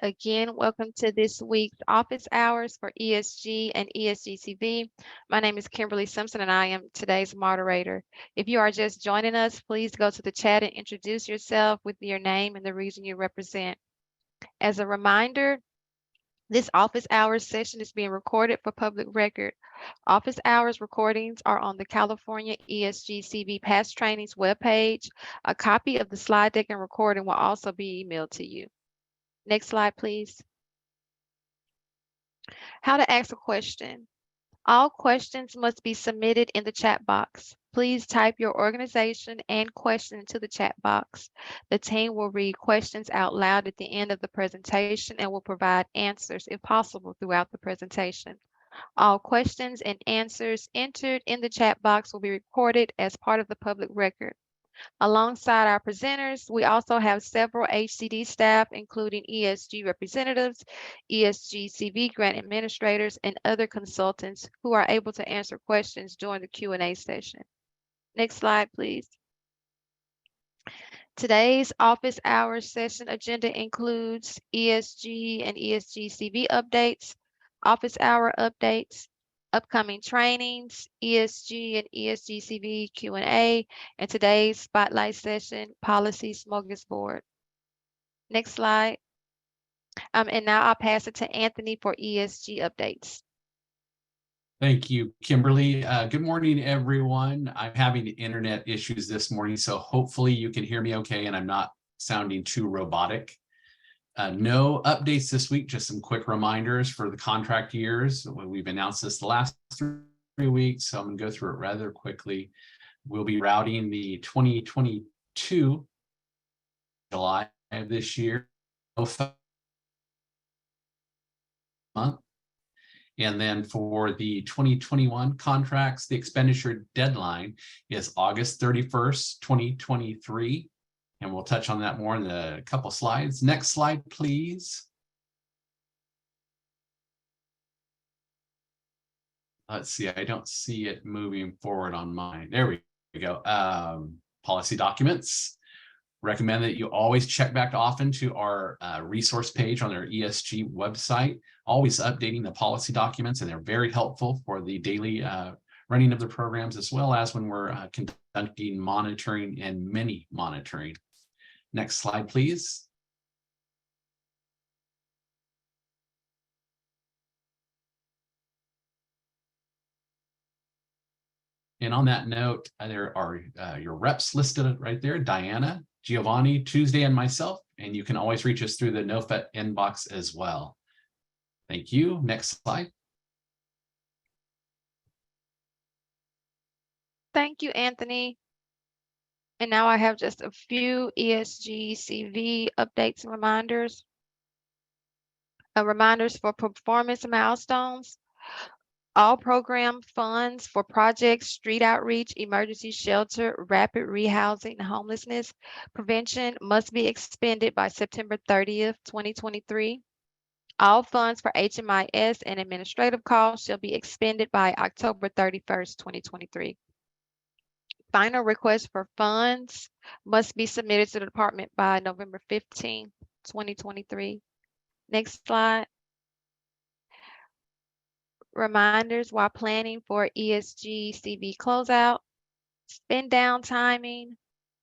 Again, welcome to this week's office hours for ESG and ESGCV. My name is Kimberly Simpson and I am today's moderator. If you are just joining us, please go to the chat and introduce yourself with your name and the region you represent. As a reminder, this office hours session is being recorded for public record. Office hours recordings are on the California ESGCV past trainings webpage. A copy of the slide deck and recording will also be emailed to you. Next slide, please. How to ask a question. All questions must be submitted in the chat box. Please type your organization and question into the chat box. The team will read questions out loud at the end of the presentation and will provide answers if possible throughout the presentation. All questions and answers entered in the chat box will be recorded as part of the public record. Alongside our presenters, we also have several HCD staff, including ESG representatives, ESG-CV grant administrators, and other consultants who are able to answer questions during the Q&A session. Next slide, please. Today's office hours session agenda includes ESG and ESG-CV updates, office hour updates, upcoming trainings, ESG and ESGCV Q&A, and today's spotlight session, Policy Smorgasbord. Next slide. And now I'll pass it to Anthony for ESG updates. Thank you, Kimberly. Good morning, everyone. I'm having internet issues this morning, so hopefully you can hear me okay and I'm not sounding too robotic. No updates this week, just some quick reminders for the contract years. We've announced this the last 3 weeks, so I'm going to go through it rather quickly. We'll be routing the 2022 July of this year month. And then for the 2021 contracts, the expenditure deadline is August 31st, 2023. And we'll touch on that more in a couple slides. Next slide, please. Let's see, I don't see it moving forward on mine. There we go. Policy documents. Recommend that you always check back often to our resource page on our ESG website, always updating the policy documents, and they're very helpful for the daily running of the programs, as well as when we're conducting monitoring and mini monitoring. Next slide, please. And on that note, there are your reps listed right there, Diana, Giovanni, Tuesday, and myself, and you can always reach us through the NOFET inbox as well. Thank you. Next slide. Thank you, Anthony. And now I have just a few ESG-CV updates and reminders. Reminders for performance milestones. All program funds for projects, street outreach, emergency shelter, rapid rehousing, and homelessness prevention must be expended by September 30th, 2023. All funds for HMIS and administrative costs shall be expended by October 31st, 2023. Final requests for funds must be submitted to the department by November 15th, 2023. Next slide. Reminders while planning for ESG-CV closeout, spend down timing,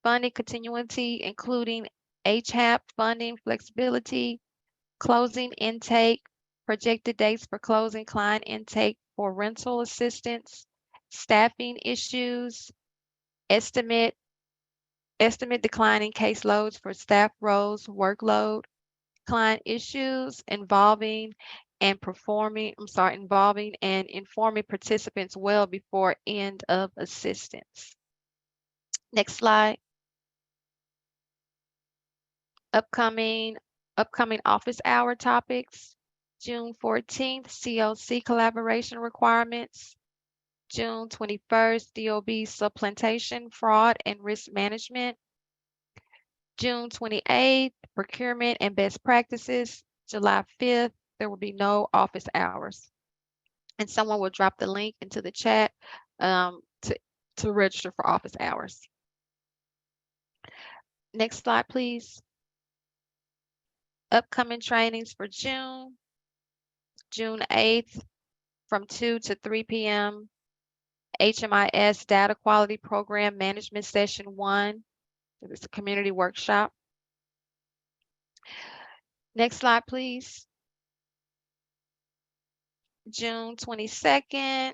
funding continuity, including HAP funding flexibility, closing intake, projected dates for closing client intake for rental assistance, staffing issues, estimate declining caseloads for staff roles, workload, client issues involving and informing participants well before end of assistance. Next slide. Upcoming office hour topics. June 14th, CLC collaboration requirements. June 21st, DOB supplantation, fraud, and risk management. June 28th, procurement and best practices. July 5th, there will be no office hours. And someone will drop the link into the chat to register for office hours. Next slide, please. Upcoming trainings for June 8th from 2 to 3 p.m. HMIS Data Quality Program Management Session 1. It's a community workshop. Next slide, please. June 22nd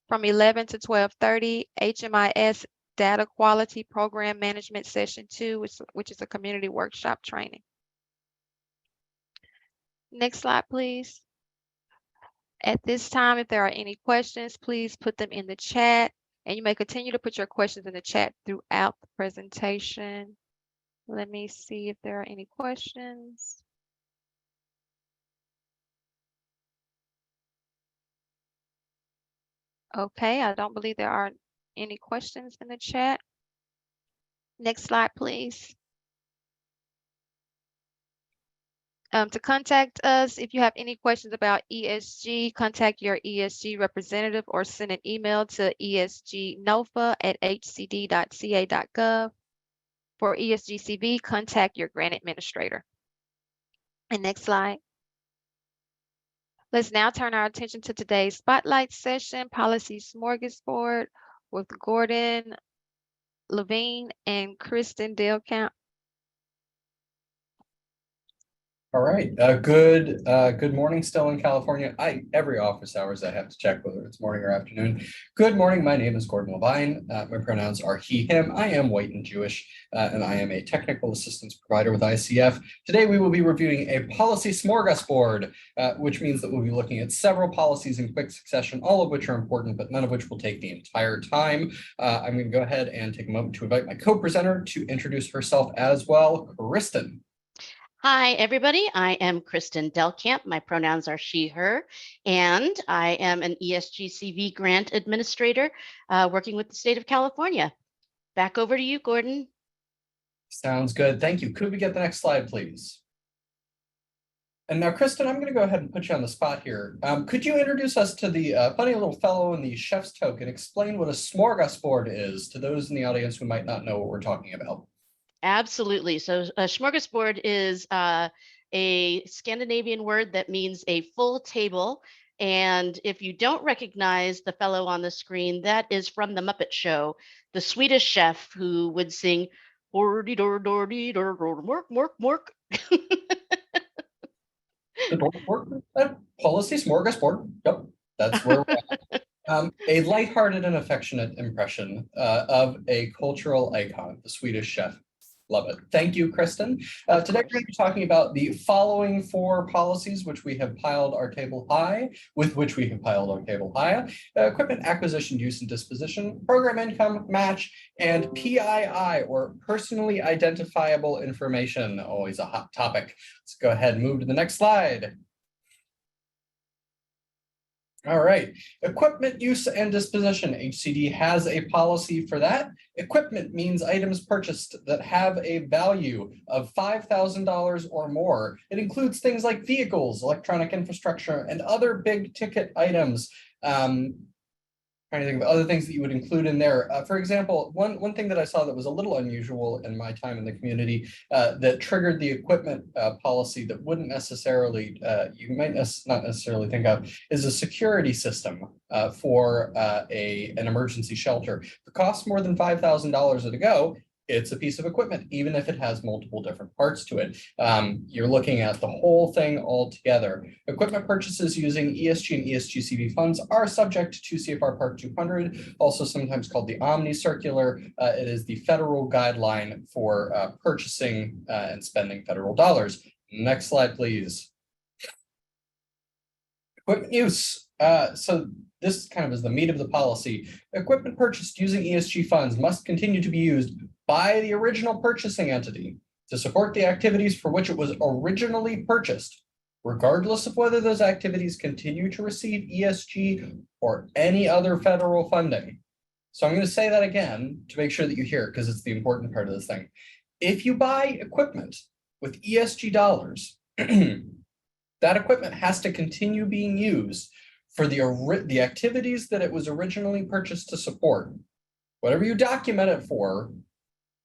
from 11 to 12:30, HMIS Data Quality Program Management Session 2, which is a community workshop training. Next slide, please. At this time, if there are any questions, please put them in the chat, and you may continue to put your questions in the chat throughout the presentation. Let me see if there are any questions. Okay, I don't believe there are any questions in the chat. Next slide, please. To contact us, if you have any questions about ESG, contact your ESG representative or send an email to esgnofa@hcd.ca.gov. For ESGCV, contact your grant administrator. And next slide. Let's now turn our attention to today's spotlight session, Policy Smorgasbord, with Gordon Levine and Kristen Delcamp. All right. Good morning still in California. Every office hours I have to check whether it's morning or afternoon. Good morning. My name is Gordon Levine. My pronouns are he, him. I am white and Jewish, and I am a technical assistance provider with ICF. Today we will be reviewing a policy smorgasbord, which means that we'll be looking at several policies in quick succession, all of which are important, but none of which will take the entire time. I'm going to go ahead and take a moment to invite my co-presenter to introduce herself as well, Kristen. Hi, everybody. I am Kristen Delcamp. My pronouns are she, her, and I am an ESGCV grant administrator working with the state of California. Back over to you, Gordon. Sounds good. Thank you. Could we get the next slide, please? And now, Kristen, I'm going to go ahead and put you on the spot here. Could you introduce us to the funny little fellow in the chef's toque and explain what a smorgasbord is to those in the audience who might not know what we're talking about? Absolutely. So a smorgasbord is a Scandinavian word that means a full table. And if you don't recognize the fellow on the screen, that is from the Muppet Show, the Swedish chef who would sing "Dordy dor dordy dor dor mork mork mork." The policy smorgasbord. Yep, that's where we're at. A lighthearted and affectionate impression of a cultural icon, the Swedish chef. Love it. Thank you, Kristen. Today we're going to be talking about the following four policies, which we have piled our table high, equipment acquisition, use, and disposition, program income, match, and PII, or personally identifiable information, always a hot topic. Let's go ahead and move to the next slide. All right, equipment use and disposition. HCD has a policy for that. Equipment means items purchased that have a value of $5,000 or more. It includes things like vehicles, electronic infrastructure, and other big ticket items. Trying to think of other things that you would include in there. For example, one thing that I saw that was a little unusual in my time in the community that triggered the equipment policy that wouldn't necessarily, you might not necessarily think of, is a security system for an emergency shelter. If it costs more than $5,000 to go, it's a piece of equipment, even if it has multiple different parts to it. You're looking at the whole thing all together. Equipment purchases using ESG and ESGCV funds are subject to CFR Part 200, also sometimes called the Omni Circular. It is the federal guideline for purchasing and spending federal dollars. Next slide, please. Equipment use. So this kind of is the meat of the policy. Equipment purchased using ESG funds must continue to be used by the original purchasing entity to support the activities for which it was originally purchased, regardless of whether those activities continue to receive ESG or any other federal funding. So I'm going to say that again to make sure that you hear it, because it's the important part of this thing. If you buy equipment with ESG dollars, that equipment has to continue being used for the activities that it was originally purchased to support. Whatever you document it for,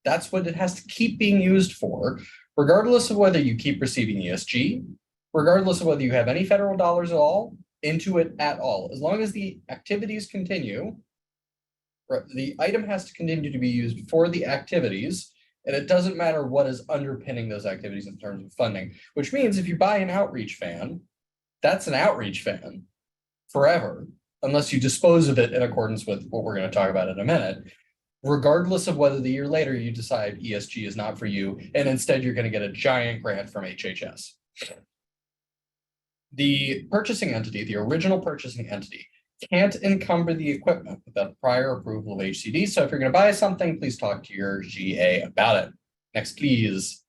that's what it has to keep being used for, regardless of whether you keep receiving ESG, regardless of whether you have any federal dollars at all into it at all. As long as the activities continue, the item has to continue to be used for the activities, and it doesn't matter what is underpinning those activities in terms of funding, which means if you buy an outreach fan, that's an outreach fan forever, unless you dispose of it in accordance with what we're going to talk about in a minute, regardless of whether the year later you decide ESG is not for you, and instead you're going to get a giant grant from HHS. The purchasing entity, the original purchasing entity, can't encumber the equipment without prior approval of HCD. So if you're going to buy something, please talk to your GA about it. Next, please.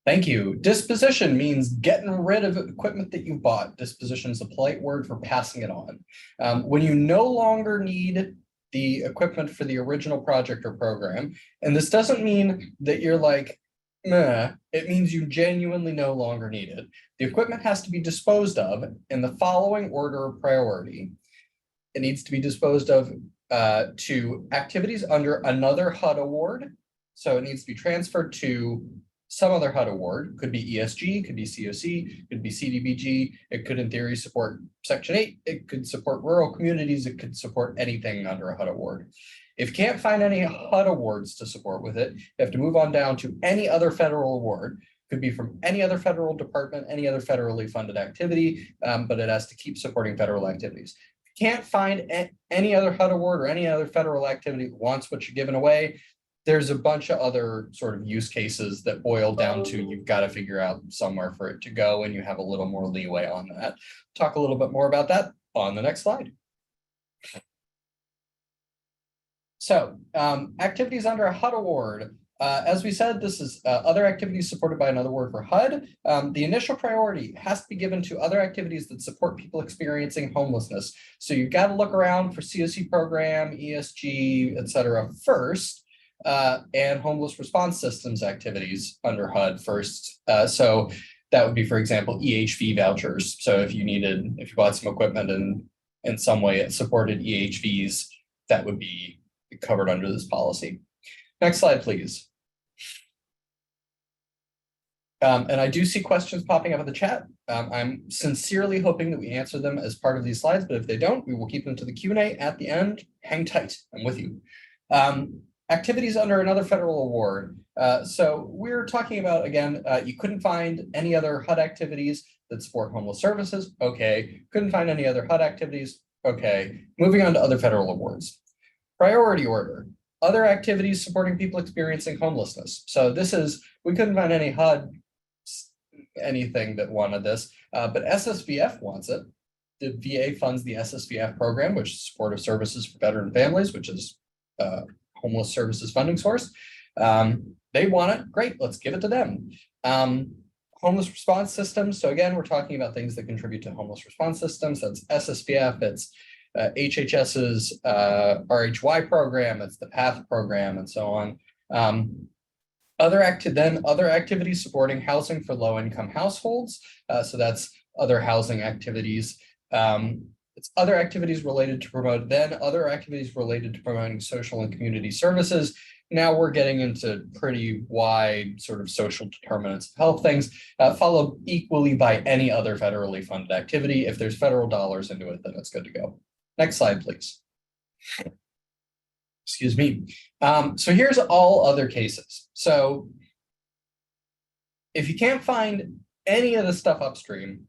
Thank you. Disposition means getting rid of equipment that you bought. Disposition is a polite word for passing it on. When you no longer need the equipment for the original project or program, and this doesn't mean that you're like, meh, it means you genuinely no longer need it. The equipment has to be disposed of in the following order of priority. It needs to be disposed of to activities under another HUD award. So it needs to be transferred to some other HUD award. Could be ESG, could be COC, could be CDBG. It could in theory support Section 8. It could support rural communities. It could support anything under a HUD award. If you can't find any HUD awards to support with it, you have to move on down to any other federal award. Could be from any other federal department, any other federally funded activity, but it has to keep supporting federal activities. If you can't find any other HUD award or any other federal activity that wants what you're giving away, there's a bunch of other sort of use cases that boil down to you've got to figure out somewhere for it to go, and you have a little more leeway on that. Talk a little bit more about that on the next slide. So activities under a HUD award. As we said, this is other activities supported by another word for HUD. The initial priority has to be given to other activities that support people experiencing homelessness. So you've got to look around for COC program, ESG, et cetera, first, and homeless response systems activities under HUD first. So that would be, for example, EHV vouchers. So if you bought some equipment and in some way it supported EHVs, that would be covered under this policy. Next slide, please. And I do see questions popping up in the chat. I'm sincerely hoping that we answer them as part of these slides, but if they don't, we will keep them to the Q&A at the end. Hang tight, I'm with you. Activities under another federal award. So we're talking about, again, you couldn't find any other HUD activities that support homeless services. Okay. Couldn't find any other HUD activities. Okay. Moving on to other federal awards. Priority order. Other activities supporting people experiencing homelessness. So this is, we couldn't find any HUD, anything that wanted this, but SSVF wants it. The VA funds the SSVF program, which is supportive services for veteran families, which is homeless services funding source. They want it, great, let's give it to them. Homeless response systems. So again, we're talking about things that contribute to homeless response systems. That's SSVF, it's HHS's RHY program, it's the PATH program, and so on. Other activities supporting housing for low-income households. So that's other housing activities. It's other activities related to promoting social and community services. Now we're getting into pretty wide sort of social determinants of health things, followed equally by any other federally funded activity. If there's federal dollars into it, then it's good to go. Next slide, please. Excuse me. So here's all other cases. So if you can't find any of the stuff upstream,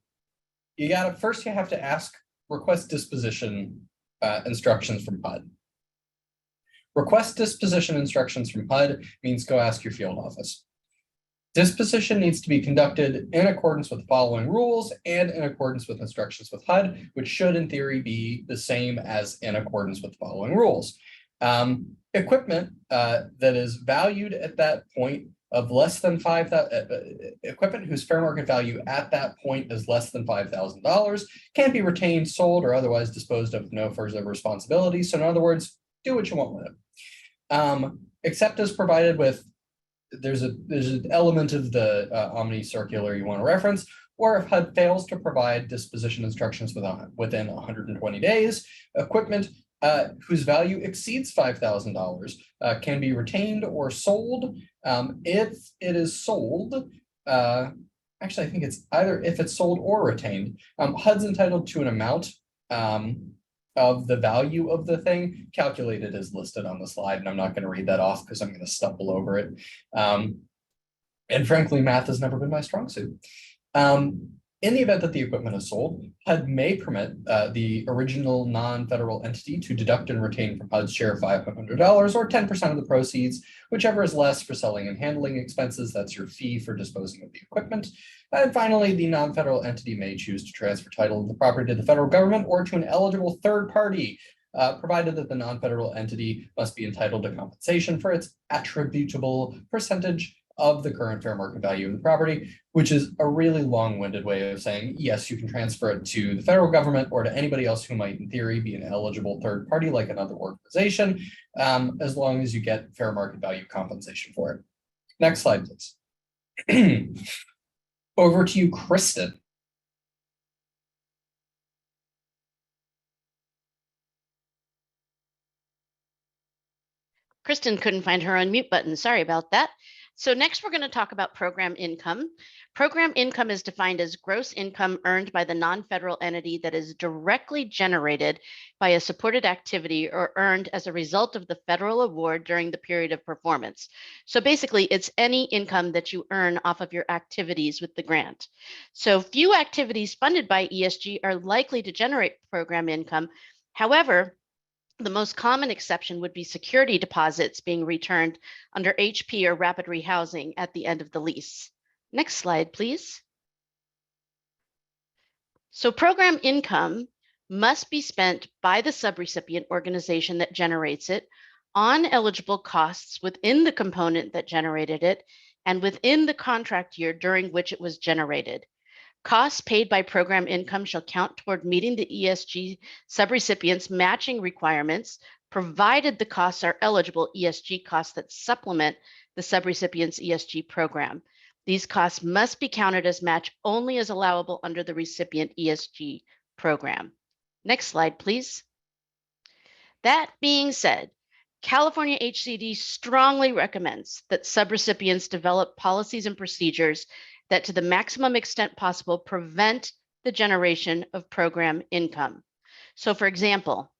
you have to request disposition instructions from HUD. Request disposition instructions from HUD means go ask your field office. Disposition needs to be conducted in accordance with the following rules and in accordance with instructions with HUD, which should in theory be the same as in accordance with the following rules. Equipment that is valued at that point of less than equipment whose fair market value at that point is less than $5,000 can be retained, sold, or otherwise disposed of with no further responsibility. So in other words, do what you want with it. Except as provided with, there's an element of the Omni circular you want to reference, or if HUD fails to provide disposition instructions within 120 days, equipment whose value exceeds $5,000 can be retained or sold. If it is sold, actually, I think it's either if it's sold or retained, HUD's entitled to an amount of the value of the thing calculated as listed on the slide. And I'm not going to read that off because I'm going to stumble over it. And frankly, math has never been my strong suit. In the event that the equipment is sold, HUD may permit the original non-federal entity to deduct and retain from HUD's share $500 or 10% of the proceeds, whichever is less for selling and handling expenses. That's your fee for disposing of the equipment. And finally, the non-federal entity may choose to transfer title of the property to the federal government or to an eligible third party, provided that the non-federal entity must be entitled to compensation for its attributable percentage of the current fair market value of the property, which is a really long-winded way of saying, yes, you can transfer it to the federal government or to anybody else who might, in theory, be an eligible third party like another organization, as long as you get fair market value compensation for it. Next slide, please. Over to you, Kristen. Kristen couldn't find her unmute button. Sorry about that. So next we're going to talk about program income. Program income is defined as gross income earned by the non-federal entity that is directly generated by a supported activity or earned as a result of the federal award during the period of performance. So basically, it's any income that you earn off of your activities with the grant. So few activities funded by ESG are likely to generate program income. However, the most common exception would be security deposits being returned under HP or rapid rehousing at the end of the lease. Next slide, please. So program income must be spent by the subrecipient organization that generates it on eligible costs within the component that generated it and within the contract year during which it was generated. Costs paid by program income shall count toward meeting the ESG subrecipient's matching requirements, provided the costs are eligible ESG costs that supplement the subrecipient's ESG program. These costs must be counted as match only as allowable under the recipient ESG program. Next slide, please. That being said, California HCD strongly recommends that subrecipients develop policies and procedures that to the maximum extent possible prevent the generation of program income. So for example,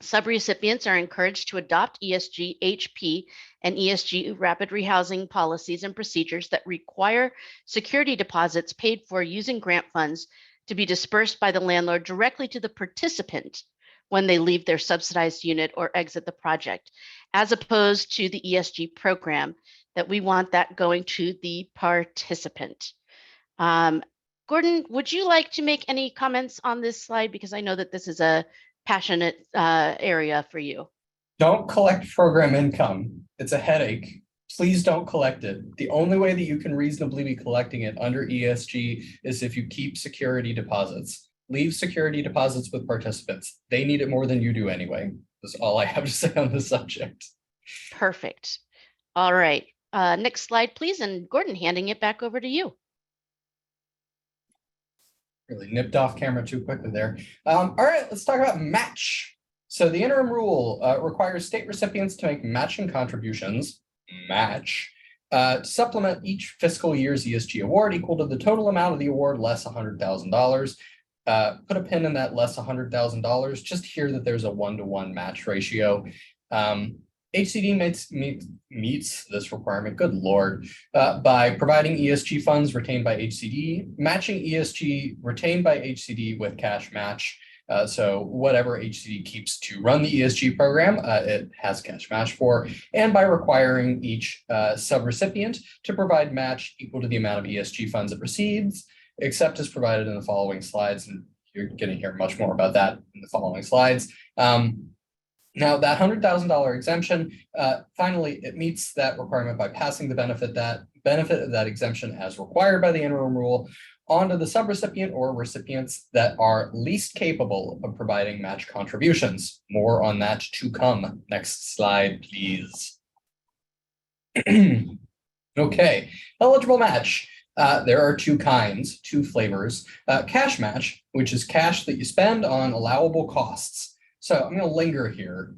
subrecipients are encouraged to adopt ESG HP and ESG rapid rehousing policies and procedures that require security deposits paid for using grant funds to be dispersed by the landlord directly to the participant when they leave their subsidized unit or exit the project, as opposed to the ESG program, that we want that going to the participant. Gordon, would you like to make any comments on this slide? Because I know that this is a passionate area for you. Don't collect program income. It's a headache. Please don't collect it. The only way that you can reasonably be collecting it under ESG is if you keep security deposits. Leave security deposits with participants. They need it more than you do anyway. That's all I have to say on this subject. Perfect. All right. Next slide, please. And Gordon, handing it back over to you. Really nipped off camera too quickly there. All right, let's talk about match. So the interim rule requires state recipients to make matching contributions, to supplement each fiscal year's ESG award equal to the total amount of the award less $100,000. Put a pin in that less $100,000. Just hear that there's a 1-to-1 match ratio. HCD meets this requirement, good Lord, by providing ESG funds retained by HCD, matching ESG retained by HCD with cash match. So whatever HCD keeps to run the ESG program, it has cash match for, and by requiring each subrecipient to provide match equal to the amount of ESG funds it receives, except as provided in the following slides. And you're going to hear much more about that in the following slides. Now that $100,000 exemption, finally, it meets that requirement by passing the benefit of that exemption as required by the interim rule onto the subrecipient or recipients that are least capable of providing match contributions. More on that to come. Next slide, please. Okay, eligible match. There are two kinds, two flavors. Cash match, which is cash that you spend on allowable costs. So I'm going to linger here.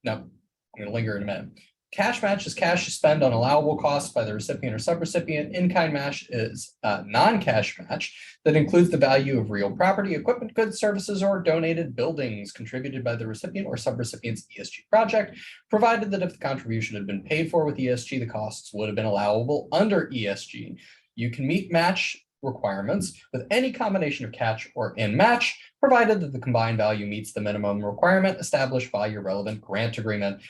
No, I'm going to linger in a minute. Cash match is cash you spend on allowable costs by the recipient or subrecipient. In-kind match is a non-cash match that includes the value of real property, equipment, goods, services, or donated buildings contributed by the recipient or subrecipient's ESG project, provided that if the contribution had been paid for with ESG, the costs would have been allowable under ESG. You can meet match requirements with any combination of cash or in match, provided that the combined value meets the minimum requirement established by your relevant grant agreement.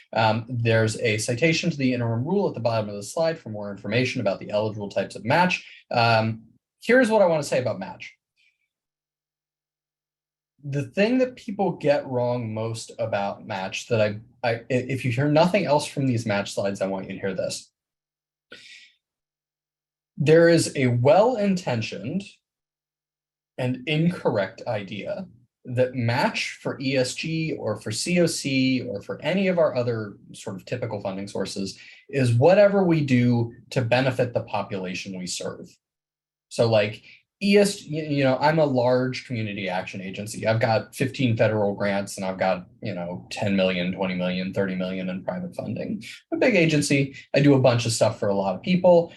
There's a citation to the interim rule at the bottom of the slide for more information about the eligible types of match. Here's what I want to say about match. The thing that people get wrong most about match that if you hear nothing else from these match slides, I want you to hear this. There is a well-intentioned and incorrect idea that match for ESG or for COC or for any of our other sort of typical funding sources is whatever we do to benefit the population we serve. So like ESG, I'm a large community action agency. I've got 15 federal grants and I've got, 10 million, 20 million, 30 million in private funding. I'm a big agency. I do a bunch of stuff for a lot of people.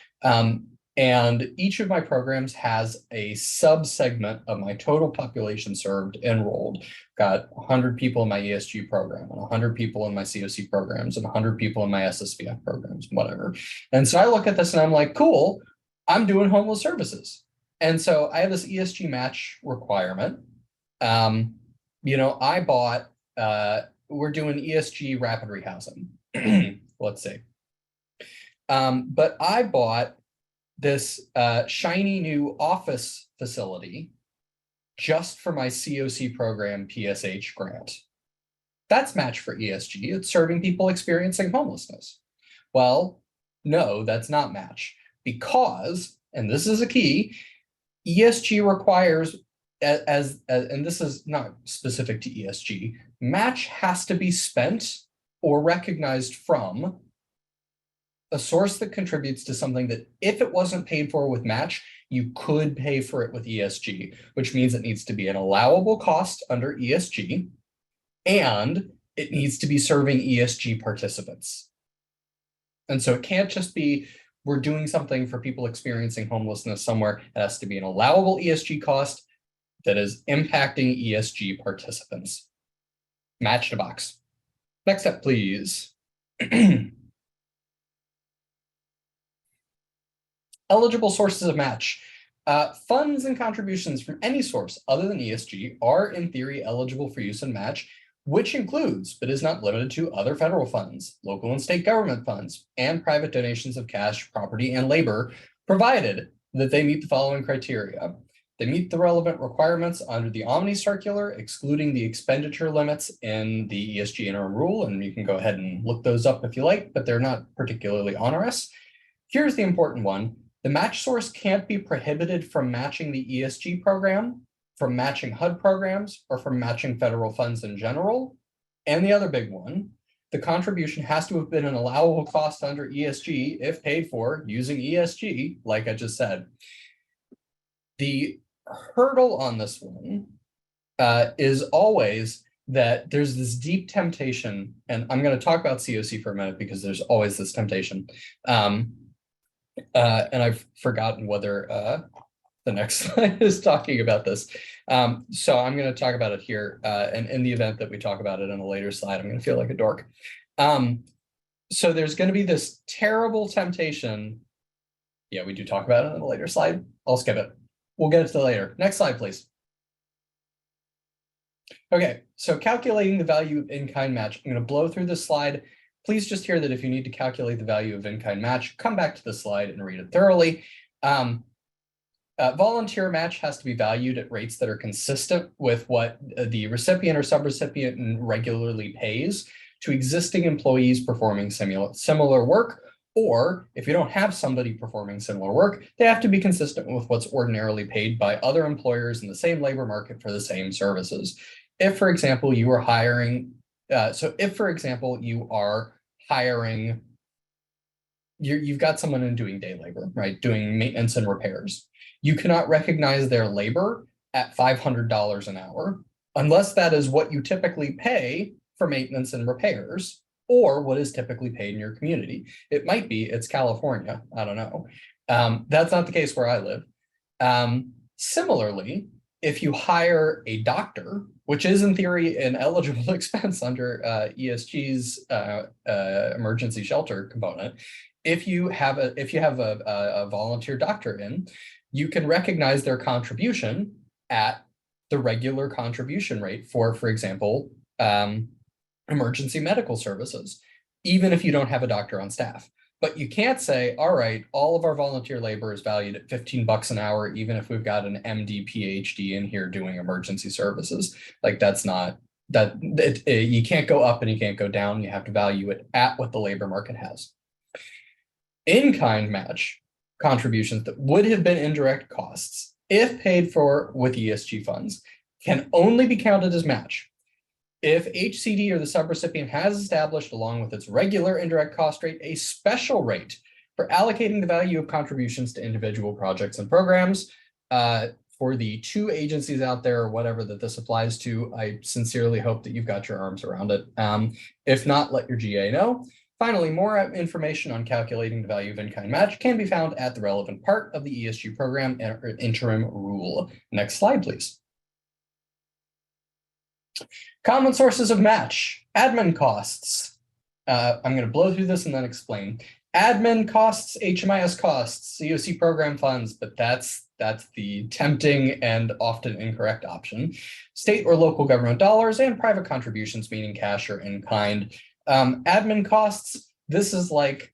And each of my programs has a subsegment of my total population served enrolled. Got 100 people in my ESG program and 100 people in my COC programs and 100 people in my SSVF programs, whatever. And so I look at this and I'm like, cool, I'm doing homeless services. And so I have this ESG match requirement. I bought, we're doing ESG rapid rehousing, let's say. But I bought this shiny new office facility just for my COC program PSH grant. That's match for ESG. It's serving people experiencing homelessness. Well, no, that's not match because, and this is a key, ESG requires, and this is not specific to ESG, match has to be spent or recognized from a source that contributes to something that if it wasn't paid for with match, you could pay for it with ESG, which means it needs to be an allowable cost under ESG, and it needs to be serving ESG participants. And so it can't just be, we're doing something for people experiencing homelessness somewhere. It has to be an allowable ESG cost that is impacting ESG participants. Match to box. Next step, please. Eligible sources of match. Funds and contributions from any source other than ESG are in theory eligible for use in match, which includes, but is not limited to, other federal funds, local and state government funds, and private donations of cash, property, and labor, provided that they meet the following criteria. They meet the relevant requirements under the Omni Circular, excluding the expenditure limits in the ESG interim rule, and you can go ahead and look those up if you like, but they're not particularly onerous. Here's the important one. The match source can't be prohibited from matching the ESG program, from matching HUD programs, or from matching federal funds in general. And the other big one, the contribution has to have been an allowable cost under ESG if paid for using ESG, like I just said. The hurdle on this one is always that there's this deep temptation, and I'm going to talk about COC for a minute because there's always this temptation. And I've forgotten whether the next slide is talking about this. So I'm going to talk about it here. And in the event that we talk about it in a later slide, I'm going to feel like a dork. So there's going to be this terrible temptation. Yeah, we do talk about it in a later slide. I'll skip it. We'll get it to later. Next slide, please. Okay, so calculating the value of in-kind match. I'm going to blow through this slide. Please just hear that if you need to calculate the value of in-kind match, come back to the slide and read it thoroughly. Volunteer match has to be valued at rates that are consistent with what the recipient or subrecipient regularly pays to existing employees performing similar work, or if you don't have somebody performing similar work, they have to be consistent with what's ordinarily paid by other employers in the same labor market for the same services. If, for example, you are hiring, you've got someone in doing day labor, right? Doing maintenance and repairs. You cannot recognize their labor at $500 an hour unless that is what you typically pay for maintenance and repairs, or what is typically paid in your community. It might be it's California, I don't know. That's not the case where I live. Similarly, if you hire a doctor, which is in theory an eligible expense under ESG's emergency shelter component, if you have a volunteer doctor in, you can recognize their contribution at the regular contribution rate for example, emergency medical services, even if you don't have a doctor on staff. But you can't say, all right, all of our volunteer labor is valued at $15 an hour, even if we've got an MD, PhD in here doing emergency services. Like that's not, you can't go up and you can't go down. You have to value it at what the labor market has. In-kind match contributions that would have been indirect costs, if paid for with ESG funds, can only be counted as match if HCD or the subrecipient has established, along with its regular indirect cost rate, a special rate for allocating the value of contributions to individual projects and programs. For the 2 agencies out there or whatever that this applies to, I sincerely hope that you've got your arms around it. If not, let your GA know. Finally, more information on calculating the value of in-kind match can be found at the relevant part of the ESG program interim rule. Next slide, please. Common sources of match, admin costs. I'm going to blow through this and then explain. Admin costs, HMIS costs, COC program funds, but that's the tempting and often incorrect option. State or local government dollars and private contributions, meaning cash or in kind. Admin costs, this is like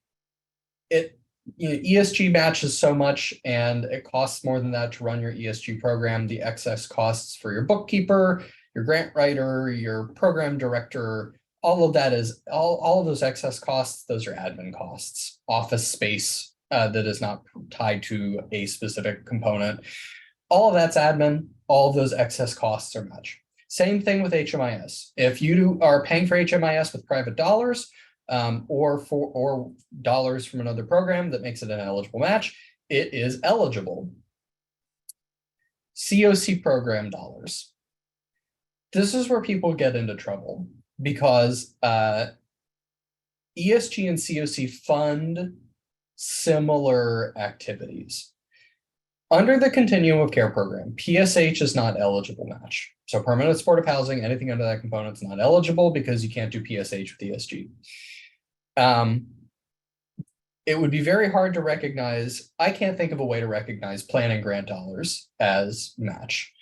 it. ESG matches so much and it costs more than that to run your ESG program. The excess costs for your bookkeeper, your grant writer, your program director, all of that is all of those excess costs. Those are admin costs, office space that is not tied to a specific component. All of that's admin. All of those excess costs are match. Same thing with HMIS. If you are paying for HMIS with private dollars or dollars from another program that makes it an eligible match, it is eligible. COC program dollars. This is where people get into trouble because ESG and COC fund similar activities. Under the Continuum of Care program, PSH is not eligible match. So permanent supportive housing, anything under that component is not eligible because you can't do PSH with ESG. It would be very hard to recognize, I can't think of a way to recognize planning grant dollars as match.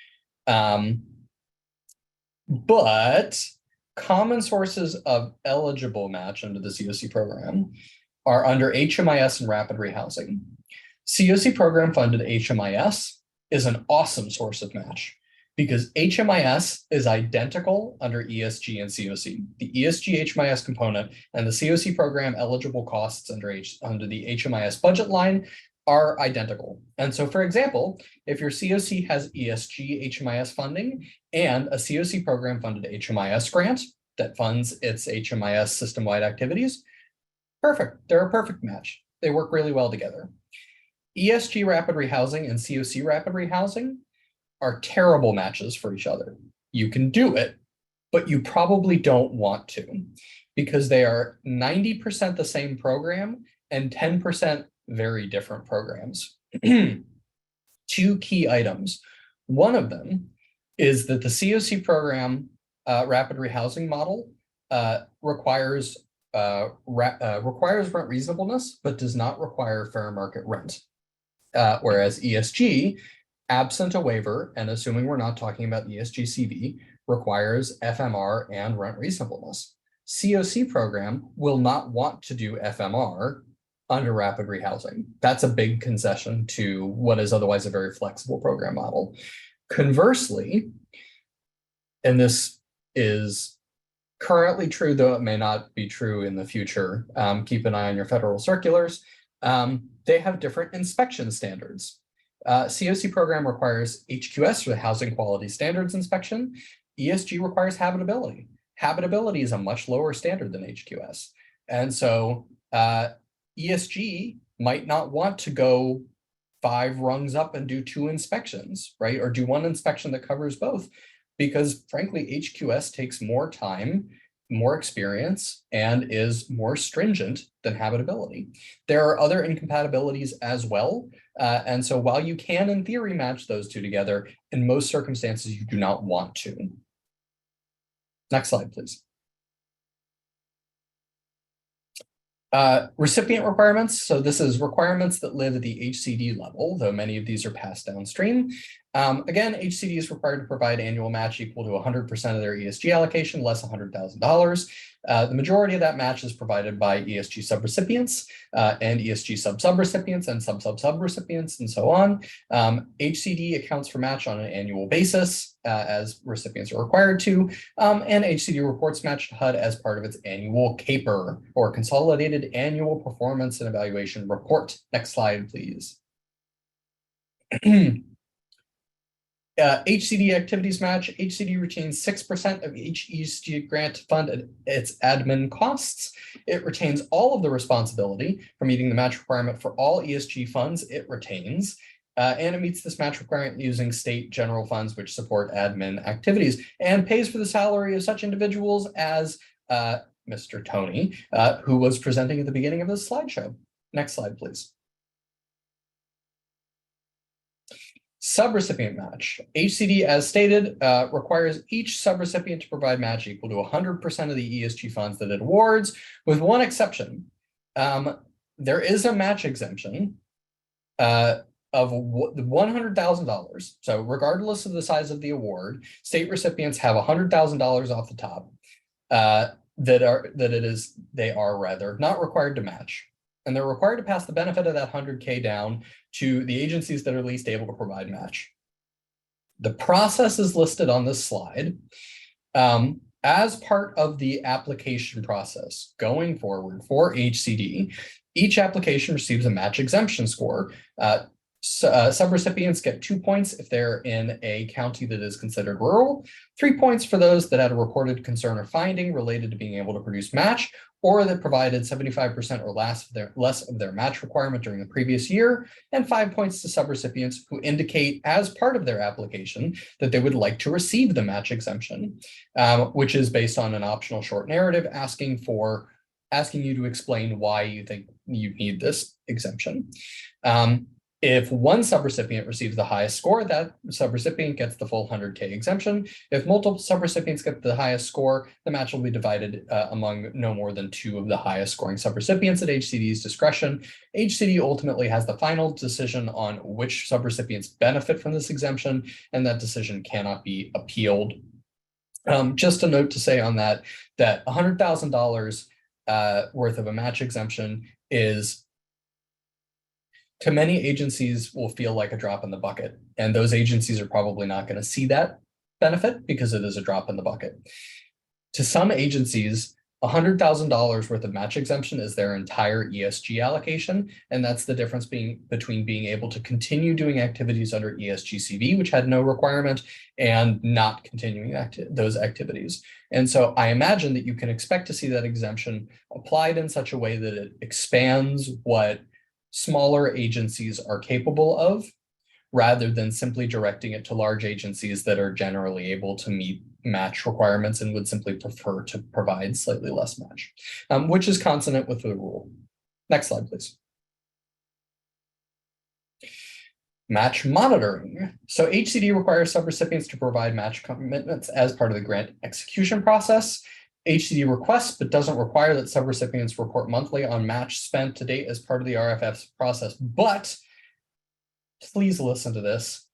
But common sources of eligible match under the COC program are under HMIS and rapid rehousing. COC program funded HMIS is an awesome source of match because HMIS is identical under ESG and COC. The ESG HMIS component and the COC program eligible costs under the HMIS budget line are identical. And so, for example, if your COC has ESG HMIS funding and a COC program funded HMIS grant that funds its HMIS system-wide activities, perfect. They're a perfect match. They work really well together. ESG rapid rehousing and COC rapid rehousing are terrible matches for each other. You can do it, but you probably don't want to because they are 90% the same program and 10% very different programs. 2 key items. One of them is that the COC program rapid rehousing model requires rent reasonableness, but does not require fair market rent. Whereas ESG, absent a waiver, and assuming we're not talking about ESG CV, requires FMR and rent reasonableness. COC program will not want to do FMR under rapid rehousing. That's a big concession to what is otherwise a very flexible program model. Conversely, and this is currently true, though it may not be true in the future, keep an eye on your federal circulars, they have different inspection standards. COC program requires HQS, or the Housing Quality Standards Inspection. ESG requires habitability. Habitability is a much lower standard than HQS. And so ESG might not want to go 5 rungs up and do 2 inspections, right? Or do 1 inspection that covers both. because frankly, HQS takes more time, more experience, and is more stringent than habitability. There are other incompatibilities as well. And so while you can in theory match those two together, in most circumstances, you do not want to. Next slide, please. Recipient requirements. So this is requirements that live at the HCD level, though many of these are passed downstream. Again, HCD is required to provide annual match equal to 100% of their ESG allocation, less $100,000. The majority of that match is provided by ESG subrecipients and ESG sub-subrecipients and sub-sub-subrecipients and so on. HCD accounts for match on an annual basis as recipients are required to, and HCD reports match to HUD as part of its annual CAPER, or Consolidated Annual Performance and Evaluation Report. Next slide, please. HCD activities match. HCD retains 6% of each ESG grant to fund its admin costs. It retains all of the responsibility for meeting the match requirement for all ESG funds it retains. And it meets this match requirement using state general funds which support admin activities, and pays for the salary of such individuals as Mr. Tony, who was presenting at the beginning of this slideshow. Next slide, please. Subrecipient match. HCD, as stated, requires each subrecipient to provide match equal to 100% of the ESG funds that it awards, with one exception. There is a match exemption of $100,000. So regardless of the size of the award, state recipients have $100,000 off the top they are not required to match. And they're required to pass the benefit of that 100K down to the agencies that are least able to provide match. The process is listed on this slide. As part of the application process going forward for HCD, each application receives a match exemption score. Subrecipients get 2 points if they're in a county that is considered rural, 3 points for those that had a reported concern or finding related to being able to produce match, or that provided 75% or less of their match requirement during the previous year, and 5 points to subrecipients who indicate as part of their application that they would like to receive the match exemption, which is based on an optional short narrative asking you to explain why you think you need this exemption. If one subrecipient receives the highest score, that subrecipient gets the full 100K exemption. If multiple subrecipients get the highest score, the match will be divided among no more than 2 of the highest scoring subrecipients at HCD's discretion. HCD ultimately has the final decision on which subrecipients benefit from this exemption, and that decision cannot be appealed. Just a note to say on that $100,000 worth of a match exemption is, to many agencies, will feel like a drop in the bucket. And those agencies are probably not going to see that benefit because it is a drop in the bucket. To some agencies, $100,000 worth of match exemption is their entire ESG allocation. And that's the difference between being able to continue doing activities under ESGCV, which had no requirement, and not continuing those activities. And so I imagine that you can expect to see that exemption applied in such a way that it expands what smaller agencies are capable of, rather than simply directing it to large agencies that are generally able to meet match requirements and would simply prefer to provide slightly less match, which is consonant with the rule. Next slide, please. Match monitoring. So HCD requires subrecipients to provide match commitments as part of the grant execution process. HCD requests, but doesn't require that subrecipients report monthly on match spent to date as part of the RFF process. But please listen to this.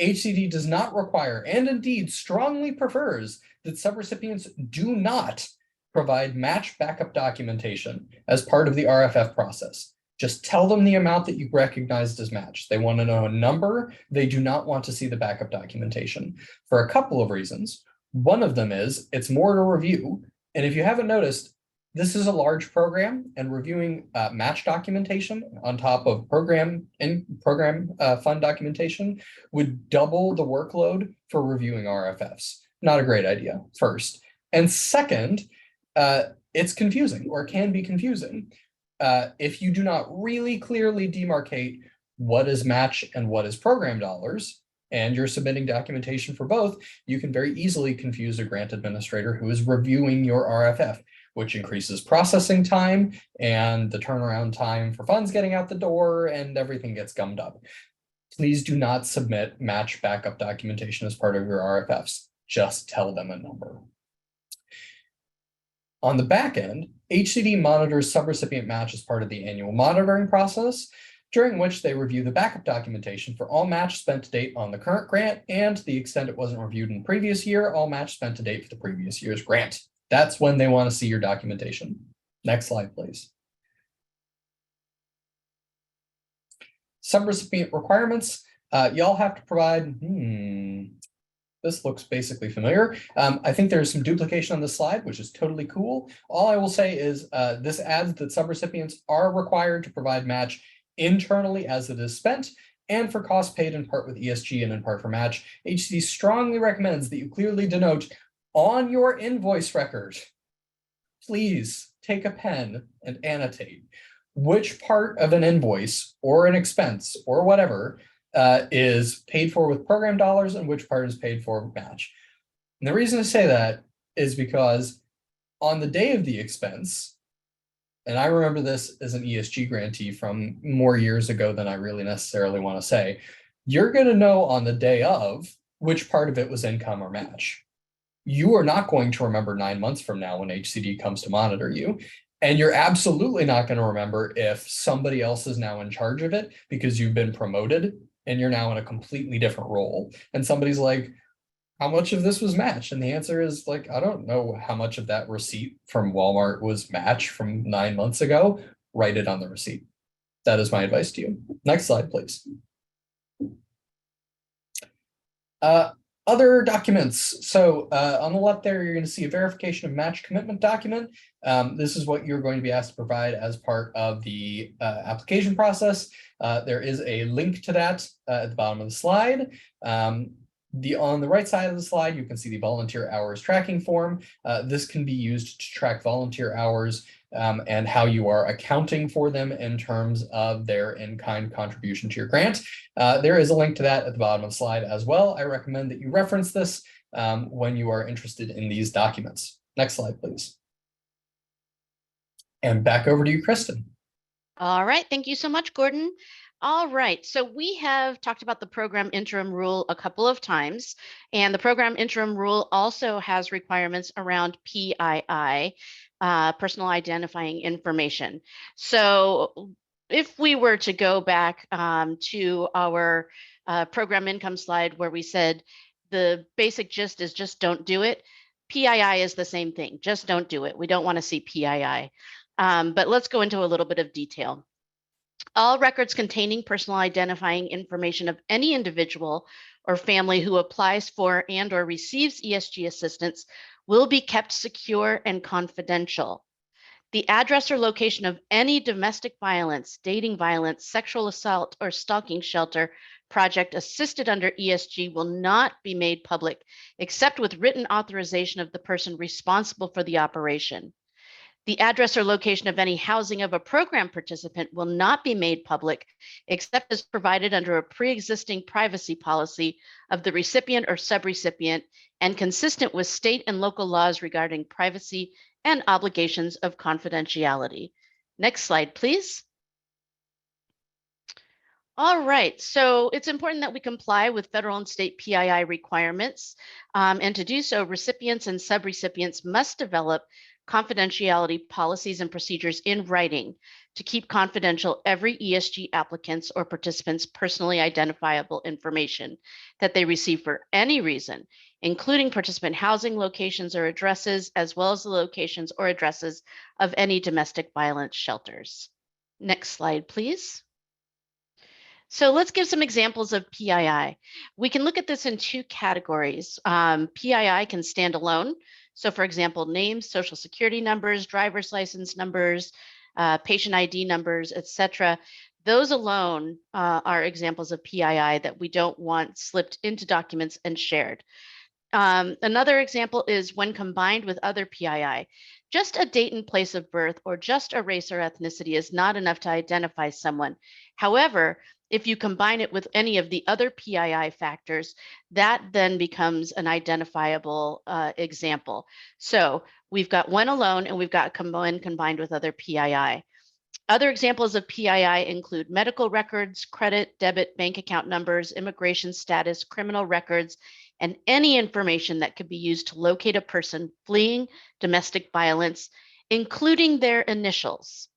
HCD does not require, and indeed strongly prefers, that subrecipients do not provide match backup documentation as part of the RFF process. Just tell them the amount that you recognized as match. They want to know a number. They do not want to see the backup documentation for a couple of reasons. One of them is it's more to review. And if you haven't noticed, this is a large program, and reviewing match documentation on top of program fund documentation would double the workload for reviewing RFFs. Not a great idea, first. And second, it's confusing, or can be confusing. If you do not really clearly demarcate what is match and what is program dollars, and you're submitting documentation for both, you can very easily confuse a grant administrator who is reviewing your RFF, which increases processing time and the turnaround time for funds getting out the door, and everything gets gummed up. Please do not submit match backup documentation as part of your RFFs. Just tell them a number. On the back end, HCD monitors subrecipient match as part of the annual monitoring process, during which they review the backup documentation for all match spent to date on the current grant, and to the extent it wasn't reviewed in the previous year, all match spent to date for the previous year's grant. That's when they want to see your documentation. Next slide, please. Subrecipient requirements. Y'all have to provide, this looks basically familiar. I think there's some duplication on this slide, which is totally cool. All I will say is this adds that subrecipients are required to provide match internally as it is spent, and for costs paid in part with ESG and in part for match. HCD strongly recommends that you clearly denote on your invoice record. Please take a pen and annotate which part of an invoice or an expense or whatever is paid for with program dollars and which part is paid for with match. And the reason I say that is because on the day of the expense, and I remember this as an ESG grantee from more years ago than I really necessarily want to say, you're going to know on the day of which part of it was income or match. You are not going to remember 9 months from now when HCD comes to monitor you. And you're absolutely not going to remember if somebody else is now in charge of it because you've been promoted and you're now in a completely different role. And somebody's like, how much of this was match? And the answer is like, I don't know how much of that receipt from Walmart was match from 9 months ago. Write it on the receipt. That is my advice to you. Next slide, please. Other documents. So on the left there, you're going to see a verification of match commitment document. This is what you're going to be asked to provide as part of the application process. There is a link to that at the bottom of the slide. On the right side of the slide, you can see the volunteer hours tracking form. This can be used to track volunteer hours and how you are accounting for them in terms of their in-kind contribution to your grant. There is a link to that at the bottom of the slide as well. I recommend that you reference this when you are interested in these documents. Next slide, please. And back over to you, Kristen. All right, thank you so much, Gordon. All right, so we have talked about the program interim rule a couple of times, and the program interim rule also has requirements around PII, personal identifying information. So if we were to go back to our program income slide where we said the basic gist is just don't do it, PII is the same thing, just don't do it. We don't want to see PII. But let's go into a little bit of detail. All records containing personal identifying information of any individual or family who applies for and or receives ESG assistance will be kept secure and confidential. The address or location of any domestic violence, dating violence, sexual assault, or stalking shelter project assisted under ESG will not be made public except with written authorization of the person responsible for the operation. The address or location of any housing of a program participant will not be made public except as provided under a pre-existing privacy policy of the recipient or subrecipient and consistent with state and local laws regarding privacy and obligations of confidentiality. Next slide, please. All right, so it's important that we comply with federal and state PII requirements. And to do so, recipients and subrecipients must develop confidentiality policies and procedures in writing to keep confidential every ESG applicant's or participant's personally identifiable information that they receive for any reason, including participant housing locations or addresses, as well as the locations or addresses of any domestic violence shelters. Next slide, please. So let's give some examples of PII. We can look at this in two categories. PII can stand alone. So for example, names, social security numbers, driver's license numbers, patient ID numbers, etc. Those alone are examples of PII that we don't want slipped into documents and shared. Another example is when combined with other PII. Just a date and place of birth or just a race or ethnicity is not enough to identify someone. However, If you combine it with any of the other PII factors, that then becomes an identifiable example. So we've got when alone and we've got combined with other PII. Other examples of PII include medical records, credit, debit, bank account numbers, immigration status, criminal records, and any information that could be used to locate a person fleeing domestic violence, including their initials.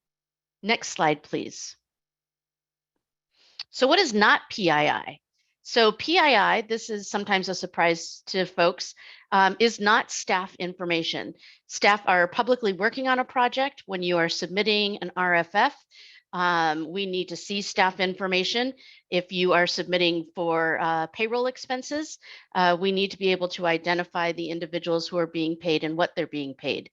Next slide, please. So what is not PII? So PII, this is sometimes a surprise to folks, is not staff information. Staff are publicly working on a project. When you are submitting an RFF, we need to see staff information. If you are submitting for payroll expenses, we need to be able to identify the individuals who are being paid and what they're being paid.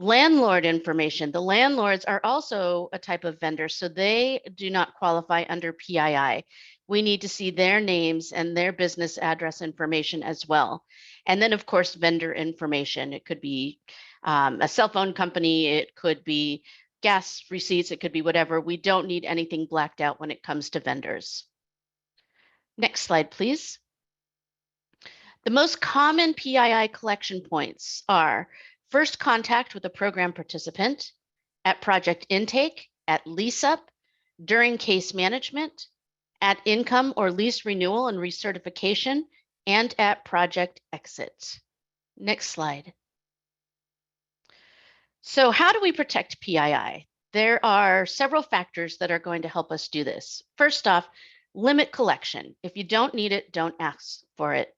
Landlord information. The landlords are also a type of vendor, so they do not qualify under PII. We need to see their names and their business address information as well. And then, of course, vendor information. It could be a cell phone company, it could be gas receipts, it could be whatever. We don't need anything blacked out when it comes to vendors. Next slide, please. The most common PII collection points are first contact with a program participant, at project intake, at lease up, during case management, at income or lease renewal and recertification, and at project exit. Next slide. So how do we protect PII? There are several factors that are going to help us do this. First off, limit collection. If you don't need it, don't ask for it.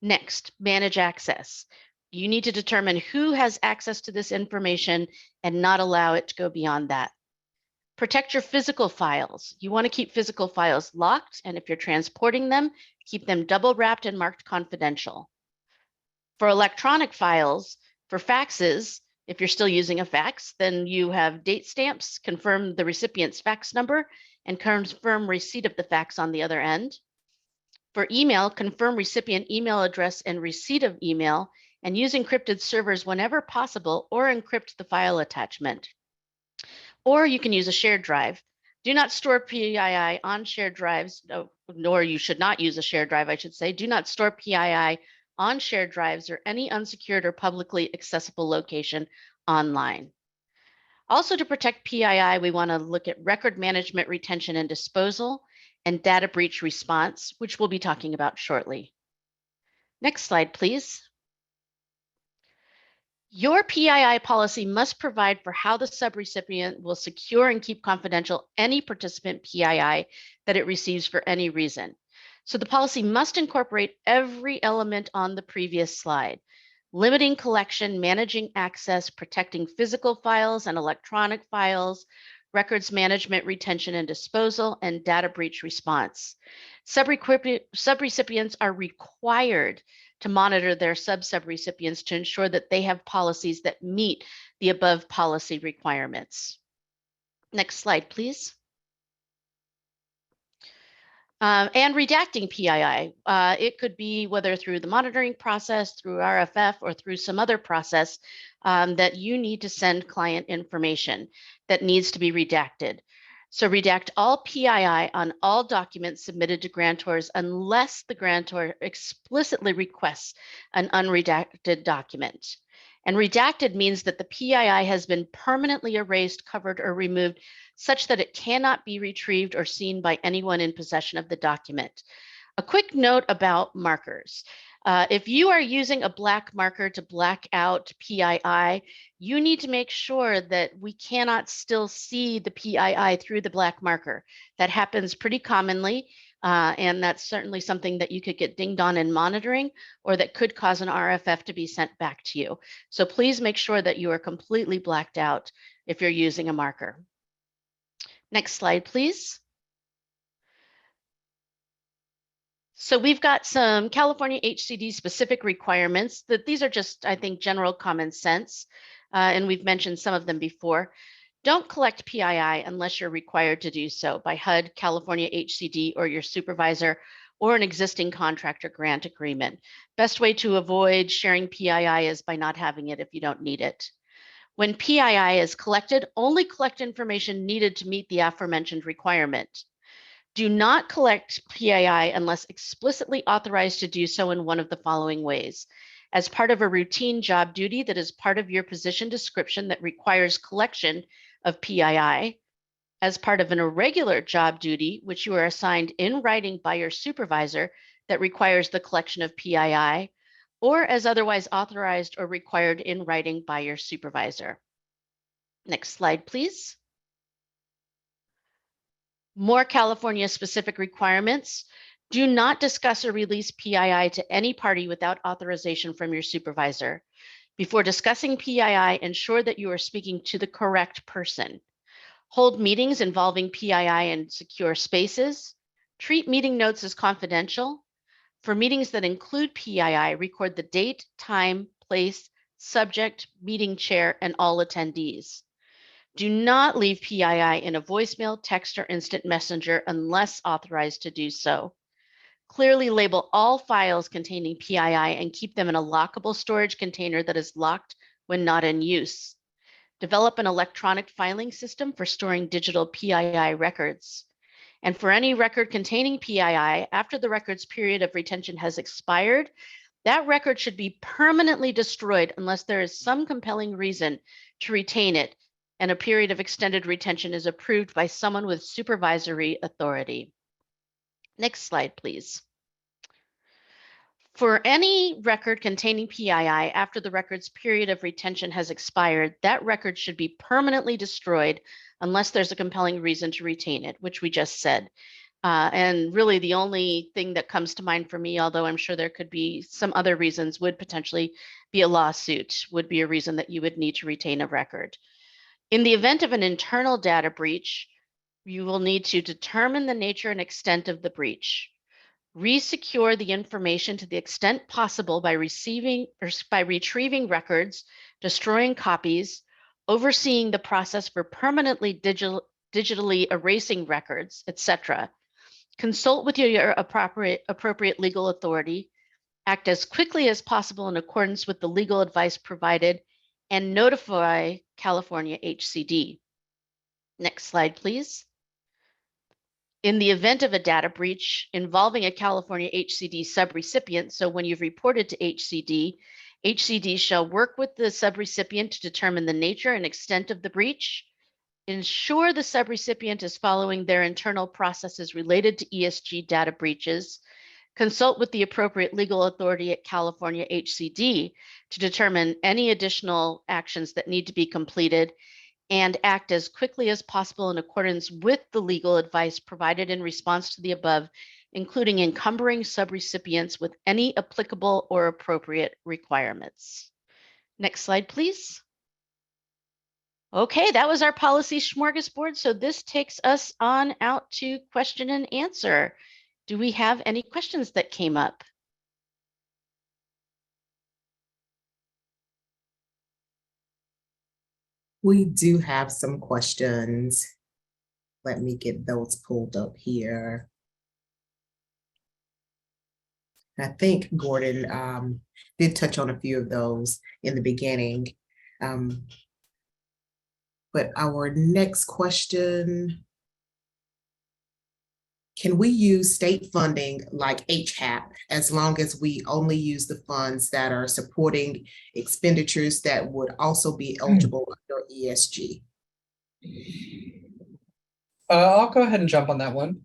Next, manage access. You need to determine who has access to this information and not allow it to go beyond that. Protect your physical files. You want to keep physical files locked, and if you're transporting them, keep them double wrapped and marked confidential. For electronic files, for faxes, if you're still using a fax, then you have date stamps, confirm the recipient's fax number, and confirm receipt of the fax on the other end. For email, confirm recipient email address and receipt of email, and use encrypted servers whenever possible, or encrypt the file attachment. Or you can use a shared drive. Do not store PII on shared drives, nor you should not use a shared drive, I should say. Do not store PII on shared drives or any unsecured or publicly accessible location online. Also, to protect PII, we want to look at record management, retention, and disposal, and data breach response, which we'll be talking about shortly. Next slide, please. Your PII policy must provide for how the subrecipient will secure and keep confidential any participant PII that it receives for any reason. So the policy must incorporate every element on the previous slide: limiting collection, managing access, protecting physical files and electronic files, records management, retention, and disposal, and data breach response. Subrecipients are required to monitor their sub-subrecipients to ensure that they have policies that meet the above policy requirements. Next slide, please. And redacting PII. It could be whether through the monitoring process, through RFF, or through some other process that you need to send client information that needs to be redacted. So redact all PII on all documents submitted to grantors unless the grantor explicitly requests an unredacted document. And redacted means that the PII has been permanently erased, covered, or removed such that it cannot be retrieved or seen by anyone in possession of the document. A quick note about markers. If you are using a black marker to black out PII, you need to make sure that we cannot still see the PII through the black marker. That happens pretty commonly, and that's certainly something that you could get dinged on in monitoring, or that could cause an RFF to be sent back to you. So please make sure that you are completely blacked out if you're using a marker. Next slide, please. So we've got some California HCD specific requirements that these are just, I think, general common sense. And we've mentioned some of them before. Don't collect PII unless you're required to do so by HUD, California HCD, or your supervisor, or an existing contractor grant agreement. Best way to avoid sharing PII is by not having it if you don't need it. When PII is collected, only collect information needed to meet the aforementioned requirement. Do not collect PII unless explicitly authorized to do so in one of the following ways. As part of a routine job duty that is part of your position description that requires collection of PII, as part of an irregular job duty, which you are assigned in writing by your supervisor that requires the collection of PII, or as otherwise authorized or required in writing by your supervisor. Next slide, please. More California-specific requirements. Do not discuss or release PII to any party without authorization from your supervisor. Before discussing PII, ensure that you are speaking to the correct person. Hold meetings involving PII in secure spaces. Treat meeting notes as confidential. For meetings that include PII, record the date, time, place, subject, meeting chair, and all attendees. Do not leave PII in a voicemail, text, or instant messenger unless authorized to do so. Clearly label all files containing PII and keep them in a lockable storage container that is locked when not in use. Develop an electronic filing system for storing digital PII records. And for any record containing PII, after the record's period of retention has expired, that record should be permanently destroyed unless there is some compelling reason to retain it and a period of extended retention is approved by someone with supervisory authority. Next slide, please. For any record containing PII after the record's period of retention has expired, that record should be permanently destroyed unless there's a compelling reason to retain it, which we just said. And really the only thing that comes to mind for me, although I'm sure there could be some other reasons, would potentially be a lawsuit, would be a reason that you would need to retain a record. In the event of an internal data breach, you will need to determine the nature and extent of the breach. Resecure the information to the extent possible by retrieving records, destroying copies, overseeing the process for permanently digitally erasing records, etc. Consult with your appropriate legal authority, act as quickly as possible in accordance with the legal advice provided, and notify California HCD. Next slide, please. In the event of a data breach involving a California HCD subrecipient, so when you've reported to HCD, HCD shall work with the subrecipient to determine the nature and extent of the breach, ensure the subrecipient is following their internal processes related to ESG data breaches, consult with the appropriate legal authority at California HCD to determine any additional actions that need to be completed, and act as quickly as possible in accordance with the legal advice provided in response to the above, including encumbering subrecipients with any applicable or appropriate requirements. Next slide, please. Okay, that was our policy smorgasbord. So this takes us on out to question and answer. Do we have any questions that came up? We do have some questions. Let me get those pulled up here. I think Gordon did touch on a few of those in the beginning. But our next question, can we use state funding like HAP as long as we only use the funds that are supporting expenditures that would also be eligible under ESG? I'll go ahead and jump on that one.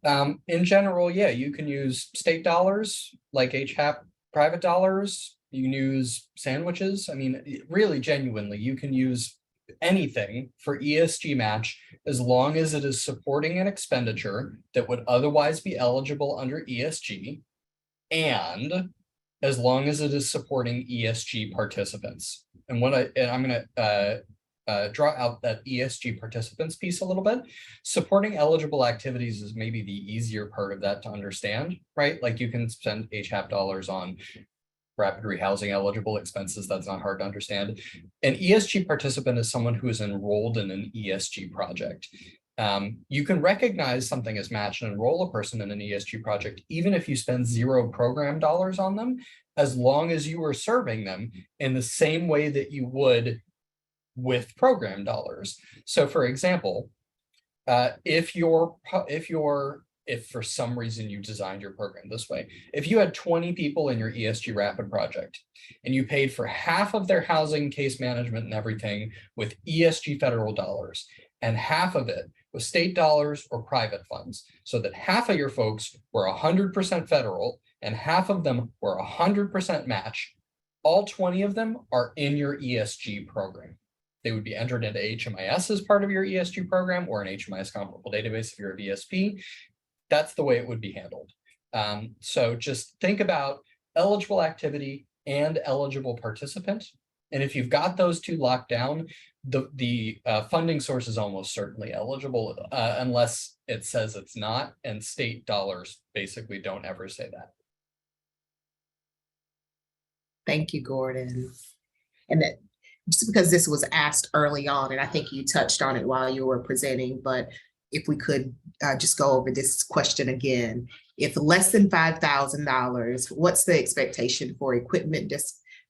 In general, yeah, you can use state dollars like HAP, private dollars. You can use sandwiches. I mean, really, genuinely, you can use anything for ESG match as long as it is supporting an expenditure that would otherwise be eligible under ESG, and as long as it is supporting ESG participants. And I'm going to draw out that ESG participants piece a little bit. Supporting eligible activities is maybe the easier part of that to understand, right? Like you can spend HAP dollars on rapid rehousing eligible expenses. That's not hard to understand. An ESG participant is someone who is enrolled in an ESG project. You can recognize something as match and enroll a person in an ESG project, even if you spend $0 program dollars on them, as long as you are serving them in the same way that you would with program dollars. So for example, if your if for some reason you designed your program this way. If you had 20 people in your ESG Rapid project and you paid for half of their housing, case management and everything with ESG federal dollars, and half of it with state dollars or private funds, so that half of your folks were 100% federal and half of them were 100% match, all 20 of them are in your ESG program. They would be entered into HMIS as part of your ESG program or an HMIS comparable database if you're a VSP. That's the way it would be handled. So just think about eligible activity and eligible participant. And if you've got those two locked down, the funding source is almost certainly eligible unless it says it's not, and state dollars basically don't ever say that. Thank you, Gordon. And that, just because this was asked early on, and I think you touched on it while you were presenting, but if we could just go over this question again. If less than $5,000, what's the expectation for equipment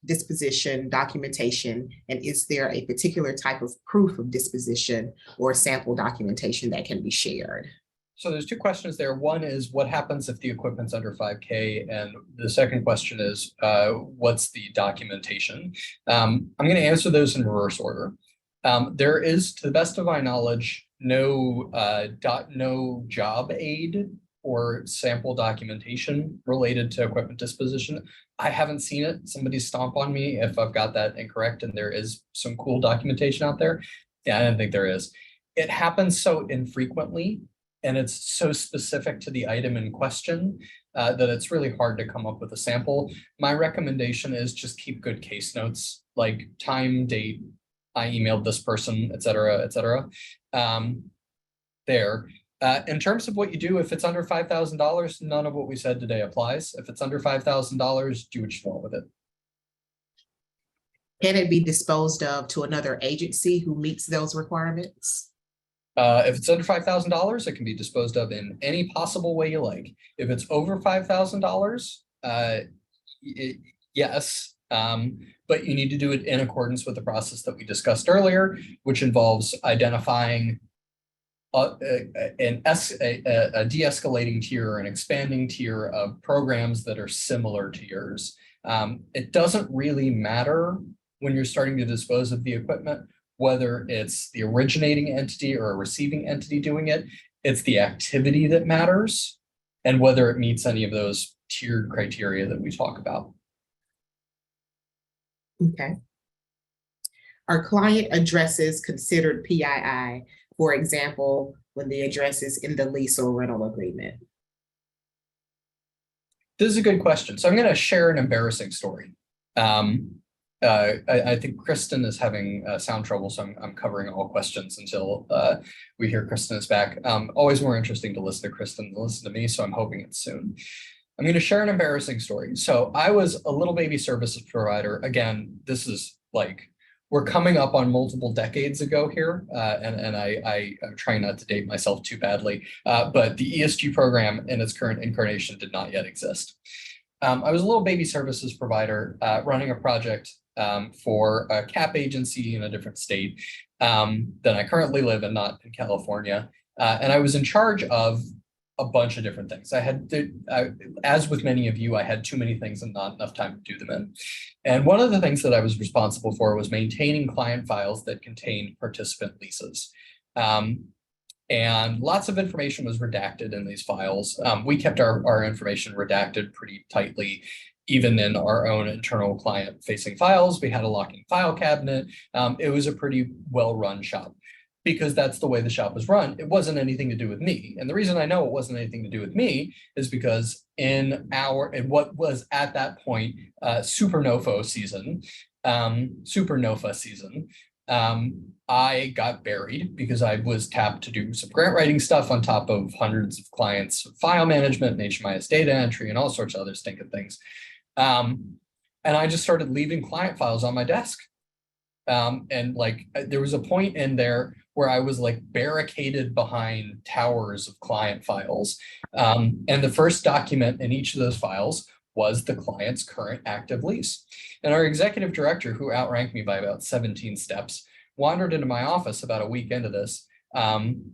disposition documentation? And is there a particular type of proof of disposition or sample documentation that can be shared? So there's two questions there. One is what happens if the equipment's under 5K? And the second question is what's the documentation? I'm going to answer those in reverse order. There is, to the best of my knowledge, no job aid or sample documentation related to equipment disposition. I haven't seen it. Somebody stomp on me if I've got that incorrect and there is some cool documentation out there. Yeah, I don't think there is. It happens so infrequently and it's so specific to the item in question that it's really hard to come up with a sample. My recommendation is just keep good case notes, like time, date, I emailed this person, et cetera, et cetera. There. In terms of what you do, if it's under $5,000, none of what we said today applies. If it's under $5,000, do what you want with it. Can it be disposed of to another agency who meets those requirements? If it's under $5,000, it can be disposed of in any possible way you like. If it's over $5,000, yes, but you need to do it in accordance with the process that we discussed earlier, which involves identifying a de-escalating tier or an expanding tier of programs that are similar to yours. It doesn't really matter when you're starting to dispose of the equipment, whether it's the originating entity or a receiving entity doing it. It's the activity that matters and whether it meets any of those tiered criteria that we talk about. Okay. Are client addresses considered PII? For example, when the address is in the lease or rental agreement? This is a good question. So I'm going to share an embarrassing story. I think Kristen is having sound trouble, so I'm covering all questions until we hear Kristen is back. Always more interesting to listen to Kristen than listen to me, so I'm hoping it's soon. I'm going to share an embarrassing story. So I was a little baby services provider. Again, this is like, we're coming up on multiple decades ago here, and I'm trying not to date myself too badly, but the ESG program in its current incarnation did not yet exist. I was a little baby services provider running a project for a CAP agency in a different state than I currently live in, not in California. And I was in charge of a bunch of different things. As with many of you, I had too many things and not enough time to do them in. And one of the things that I was responsible for was maintaining client files that contained participant leases. And lots of information was redacted in these files. We kept our information redacted pretty tightly, even in our own internal client-facing files. We had a locking file cabinet. It was a pretty well-run shop, because that's the way the shop was run. It wasn't anything to do with me. And the reason I know it wasn't anything to do with me is because in what was at that point supernova season, I got buried because I was tapped to do some grant writing stuff on top of hundreds of clients' file management and HMIS data entry and all sorts of other stinking things. And I just started leaving client files on my desk. And like, there was a point in there where I was like barricaded behind towers of client files. And the first document in each of those files was the client's current active lease. And our executive director, who outranked me by about 17 steps, wandered into my office about a week into this,